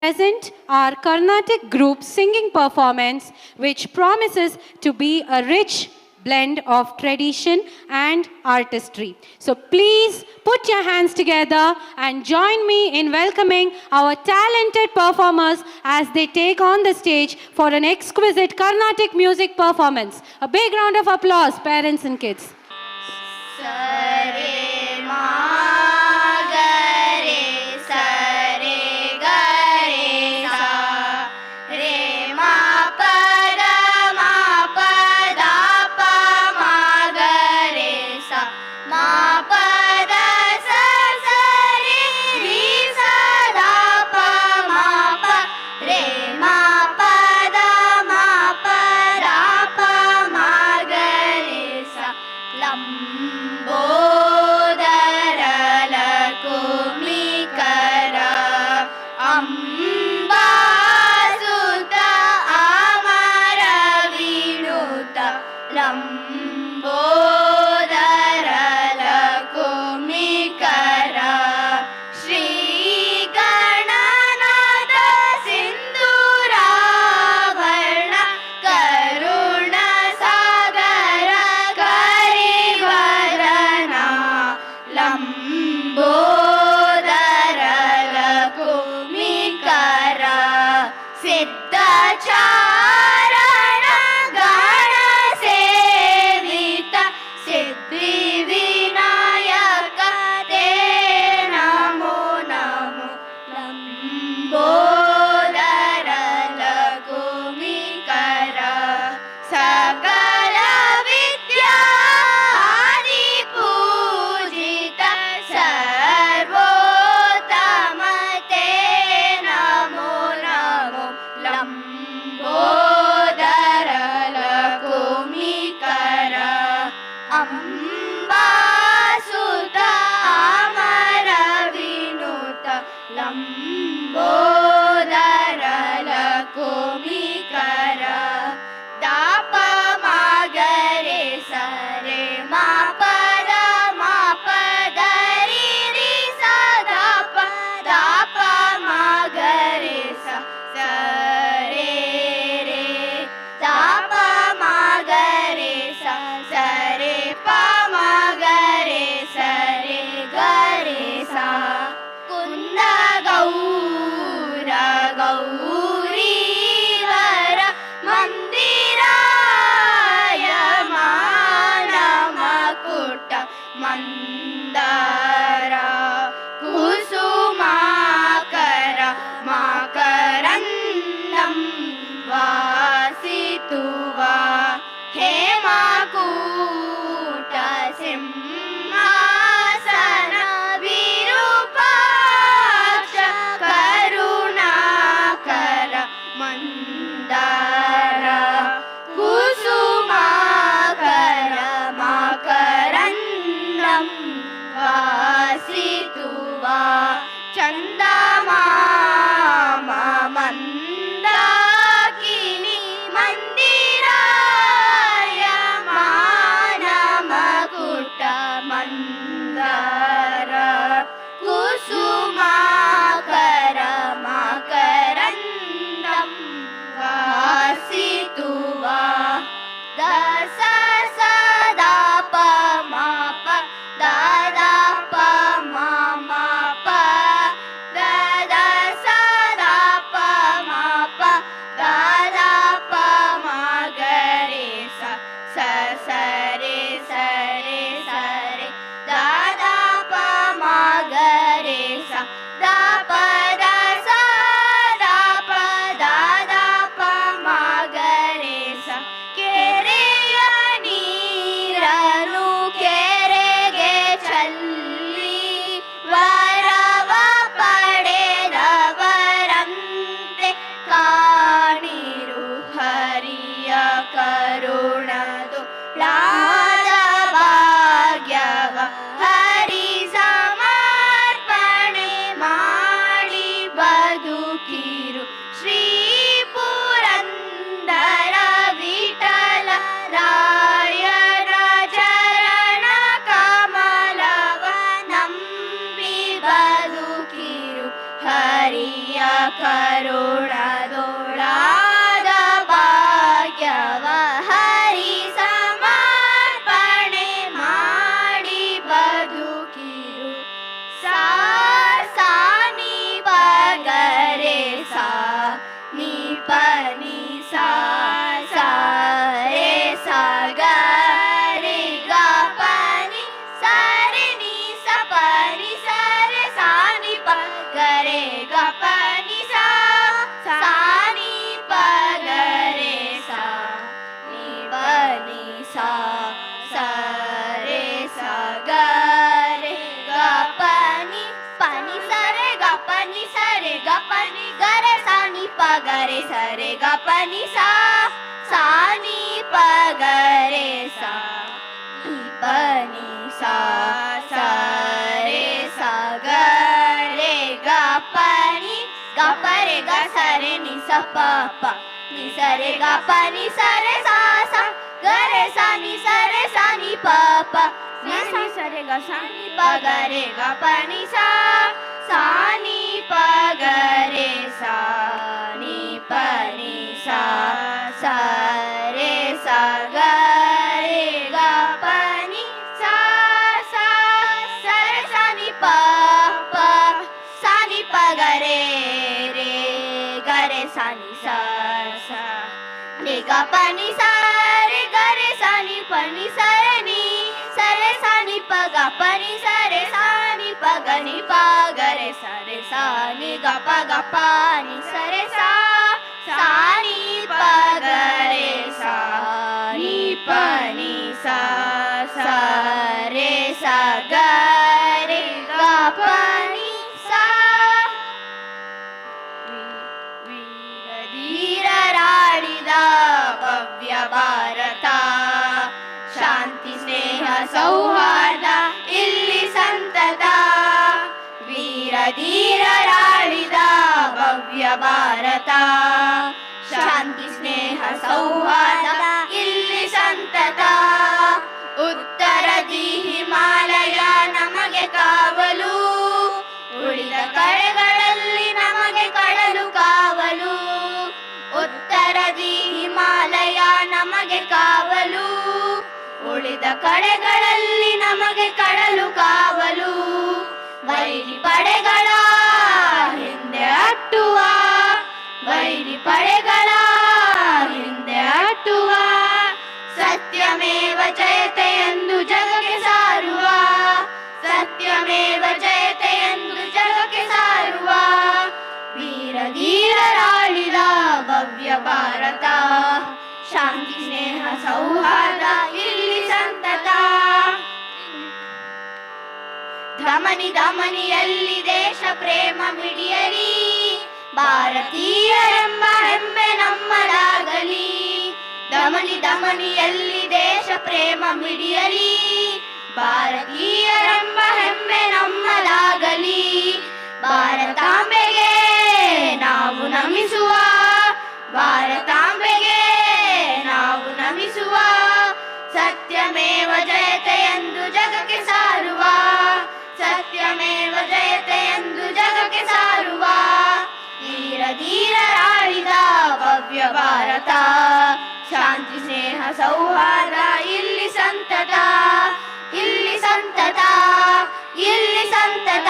present our Carnatic group singing performance, which promises to be a rich blend of tradition and artistry. So please put your hands together and join me in welcoming our talented performers as they take on the stage for an exquisite Carnatic music performance. A big round of applause, parents and kids. Sare ma ga re sa re ga re sa re ma pa da pa ma ga re sa ma pa da sa re ri sa da pa ma pa re ma pa da pa ma ga re sa Lambo ಕರುಣದೊಳಾದ ಭಾಗ್ಯವ ಹರಿ ಸಮರ್ಪಣೆ ಮಾಡಿ ಬದುಕಿರು ಸಾ ಸಾ ನಿ ಪ ಗರೆ ಸಾ ನಿ ಪ ನಿ ಸಾ ಸಾ ರೇ ಸಾ ಗ ರೇ ಗ ಪ ನಿ ಸಾ ರೇ ನಿ ಸ ಪ ನಿ ಸ ರೇ ಸಾ ನಿ ಪ ಗ ರೇ ಗ ಪ ನಿ ಸಾ ಸಾ ನಿ ಪ ಗ ರೇ ಸಾ ನಿ ಪ ನಿ ಸಾ ಸಾ ರೇ ಸಾ ಗ ರೇ ಗ ಪ ನಿ ಸ ರೇ ಗ ಪ ನಿ ಸ ರೇ ಗ ಪ ನಿ ಗ ರೇ ಸಾ ನಿ ಪ ಗ ರೇ ಸ ರೇ ಗ ಪ ನಿ ಸಾ ಸಾ ನಿ ಪ ಗ ರೇ ಸಾ ನಿ ಪ ನಿ ಸಾ ಸಾ ರೇ ಸಾ ಗ ರೇ ಗ ಪ ನಿ ಗ ಪ ರೇ ಗ ಸ ರೇ ನಿ ಸ ಪ ಪ ನಿ ಸ ರೇ ಗ ಪ ನಿ ಸ ರೇ ಸಾ ಸಾ ಗ ರೇ ಸಾ ನಿ ಸ ರೇ ಸಾ ನಿ ಪ ಪ ನಿ ಸ ರೇ ಗ ಸಾ ನಿ ಪ ಗ ರೇ ಗ ಪ ನಿ ಸಾ ಸಾ ನಿ ಪ ಗ ರೇ ಸಾ ನಿ ಪ ನಿ ಸಾ ಸಾ ರೇ ಸಾ ಗ ರೇ ಗ ಪ ನಿ ಸಾ ಸಾ ಸ ರೇ ಸಾ ನಿ ಪ ಪ ಸಾ ನಿ ಪ ಗ ರೇ ರೇ ಗ ರೇ ಸಾ ನಿ ಸಾ ಸಾ ರೇ ಗ ಪ ನಿ ಸಾ ರೇ ಗ ರೇ ಸಾ ನಿ ಪ ನಿ ಸ ರೇ ನಿ ಸ ರೇ ಸಾ ನಿ ಪ ಗ ಪ ನಿ ಸ ರೇ ಸಾ ನಿ ಪ ಗ ನಿ ಪ ಗ ರೇ ಸಾ ನಿ ಗ ಪ ನಿ ಸ ರೇ ಸಾ ಸಾ ನಿ ಪ ಗ ರೇ ಸಾ ನಿ ಪ ನಿ ಸಾ ಸಾ ರೇ ಸಾ ಗ ರೇ ಗ ಪ ನಿ ಸಾ ವೀರಧೀರರಾಡಿದ ಭವ್ಯ ಭಾರತ ಶಾಂತಿ ಸ್ನೇಹ ಸೌಹಾರ್ದ ಇಲ್ಲಿ ಸಂತತ ವೀರಧೀರರಾಡಿದ ಭವ್ಯ ಭಾರತ ಶಾಂತಿ ಸ್ನೇಹ ಸೌಹಾರ್ದ ಇಲ್ಲಿ ಸಂತತ ಉತ್ತರದಿ ಹಿಮಾಲಯ ನಮಗೆ ಕಾವಲು ಉಳಿದ ಕಡೆಗಳಲ್ಲಿ ನಮಗೆ ಕಡಲು ಕಾವಲು ಉತ್ತರದಿ ಹಿಮಾಲಯ ನಮಗೆ ಕಾವಲು ಉಳಿದ ಕಡೆಗಳಲ್ಲಿ ನಮಗೆ ಕಡಲು ಕಾವಲು ವೈರಿ ಪಡೆಗಳ ಹಿಂದೆ ಅಟ್ಟುವ ವೈರಿ ಪಡೆಗಳ ಹಿಂದೆ ಅಟ್ಟುವ ಸತ್ಯಮೇವ ಜಯತೆ ಎಂದು ಜಗಕ್ಕೆ ಸಾರುವ ಸತ್ಯಮೇವ ಜಯತೆ ಎಂದು ಜಗಕ್ಕೆ ಸಾರುವ ವೀರಧೀರರಾಳಿದ ಭವ್ಯ ಭಾರತ ಶಾಂತಿ ಸ್ನೇಹ ಸೌಹಾರ್ದ ಇಲ್ಲಿ ಸಂತತ ಧಮನಿ ಧಮನಿಯಲ್ಲಿ ದೇಶ ಪ್ರೇಮ ಮಿಡಿಯಲಿ ಭಾರತೀಯರೆಂಬ ಹೆಮ್ಮೆ ನಮ್ಮದಾಗಲಿ ಧಮನಿ ಧಮನಿಯಲ್ಲಿ ದೇಶ ಪ್ರೇಮ ಮಿಡಿಯಲಿ ಭಾರತೀಯರೆಂಬ ಹೆಮ್ಮೆ ನಮ್ಮದಾಗಲಿ ಭಾರತಾಂಬೆಗೆ ನಾವು ನಮಿಸುವ ಭಾರತಾಂಬೆಗೆ ನಾವು ನಮಿಸುವ ಸತ್ಯಮೇವ ಜಯತೆ ಎಂದು ಜಗಕ್ಕೆ ಸಾರುವ ಸತ್ಯಮೇವ ಜಯತೆ ಎಂದು ಜಗಕ್ಕೆ ಸಾರುವ ಧೀರಧೀರರಾಳಿದ ಭವ್ಯ ಭಾರತ ಶಾಂತಿ ಸ್ನೇಹ ಸೌಹಾರ್ದ ಇಲ್ಲಿ ಸಂತತ ಇಲ್ಲಿ ಸಂತತ ಇಲ್ಲಿ ಸಂತತ